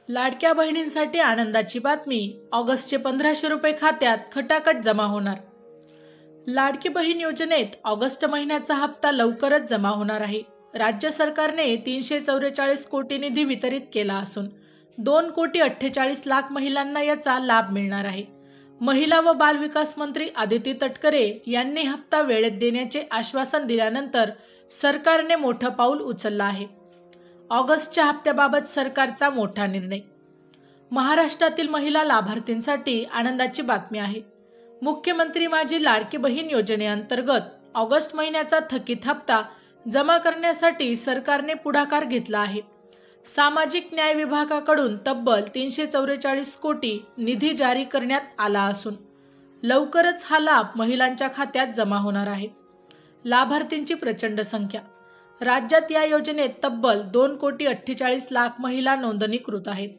लाडक्या बहिणींसाठी आनंदाची बातमी, ऑगस्टचे 1500 रुपये खात्यात खटाखट जमा होणार। लाडकी बहीण योजनेत ऑगस्ट महिन्याचा हप्ता लवकरच जमा होणार आहे। राज्य सरकारने 344 कोटी निधी वितरित केला असून 2,48,00,000 महिलांना याचा लाभ मिळणार आहे। महिला व बाल विकास मंत्री आदिती तटकरे यांनी हप्ता वेळेत देण्याचे आश्वासन दिल्यानंतर सरकारने मोठं पाऊल उचललं आहे। ऑगस्टच्या हप्त्याबाबत सरकारचा मोठा निर्णय। महाराष्ट्रातील महिला लाभार्थींसाठी आनंदाची बातमी आहे। मुख्यमंत्री माझी लाडकी बहीण योजनेअंतर्गत ऑगस्ट महिन्याचा थकीत हप्ता जमा करण्यासाठी सरकारने पुढाकार घेतला आहे। सामाजिक न्याय विभागाकडून तब्बल 344 कोटी निधी जारी करण्यात आला असून लवकरच हा लाभ महिलांच्या खात्यात जमा होणार आहे। लाभार्थींची प्रचंड संख्या। राज्यात या योजनेत तब्बल 2,48,00,000 महिला नोंदणीकृत आहेत।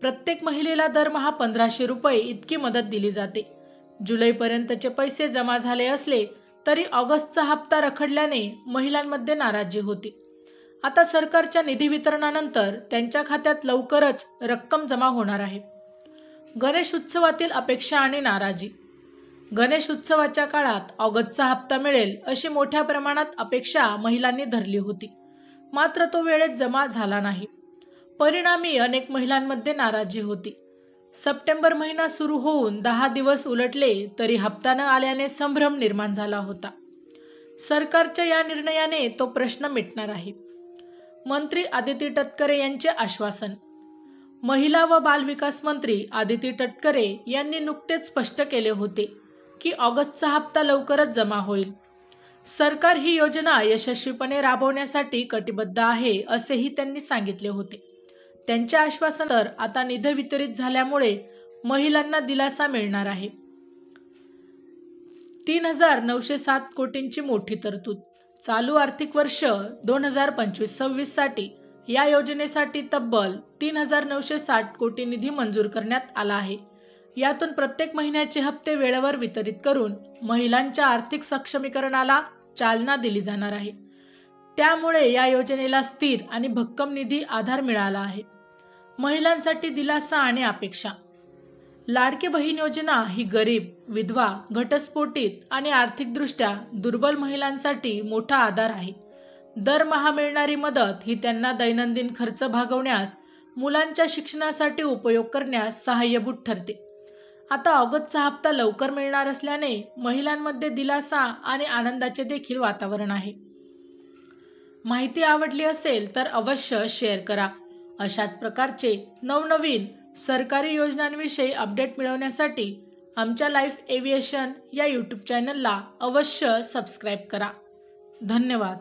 प्रत्येक महिलेला दरमहा 1500 रुपये इतकी मदत दिली जाते। जुलैपर्यंतचे पैसे जमा झाले असले तरी ऑगस्टचा हप्ता रखडल्याने महिलांमध्ये नाराजी होती। आता सरकारच्या निधी वितरणानंतर त्यांच्या खात्यात लवकरच रक्कम जमा होणार आहे। गणेश उत्सवातील अपेक्षा आणि नाराजी। गणेश उत्सवाच्या काळात ऑगस्टचा हप्ता मिळेल अशी मोठ्या प्रमाणात अपेक्षा महिलांनी धरली होती, मात्र तो वेळेत जमा झाला नाही। परिणामी अनेक महिलांमध्ये नाराजी होती। सप्टेंबर महिना सुरू होऊन 10 दिवस उलटले तरी हप्ता न आल्याने संभ्रम निर्माण झाला होता। सरकारच्या या निर्णयाने तो प्रश्न मिटणार आहे। मंत्री आदिती तटकरे यांचे आश्वासन। महिला व बाल विकास मंत्री आदिती तटकरे यांनी नुकतेच स्पष्ट केले होते की ऑगस्टचा हप्ता लवकरच जमा होईल। सरकार ही योजना यशस्वीपणे राबवण्यासाठी कटिबद्ध आहे असेही त्यांनी सांगितले होते। त्यांच्या आश्वासनानंतर आता निधी वितरित झाल्यामुळे महिलांना दिलासा मिळणार आहे। 3,907 कोटींची मोठी तरतूद। चालू आर्थिक वर्ष 2025-26 साठी या योजनेसाठी तब्बल 3,960 कोटी निधी मंजूर करण्यात आला आहे। यातून प्रत्येक महिन्याचे हप्ते वेळेवर वितरित करून महिलांच्या आर्थिक सक्षमीकरणाला चालना दिली जाणार आहे। त्यामुळे या योजनेला स्थिर आणि भक्कम निधी आधार मिळाला आहे। महिलांसाठी दिलासा आणि अपेक्षा। लाडकी बहीण योजना ही गरीब, विधवा, घटस्फोटित आणि आर्थिकदृष्ट्या दुर्बल महिलांसाठी मोठा आधार आहे। दरमहा मिळणारी मदत ही त्यांना दैनंदिन खर्च भागवण्यास, मुलांच्या शिक्षणासाठी उपयोग करण्यास सहाय्यभूत ठरते। आता ऑगस्टचा हप्ता लवकर मिळणार असल्याने महिलांमध्ये दिलासा आणि आनंदाचे देखील वातावरण आहे। माहिती आवडली असेल तर अवश्य शेअर करा। अशाच प्रकारचे नवनवीन सरकारी योजनांविषयी अपडेट मिळवण्यासाठी आमच्या लाईफ एव्हिएशन या यूट्यूब चॅनलला अवश्य सबस्क्राईब करा। धन्यवाद।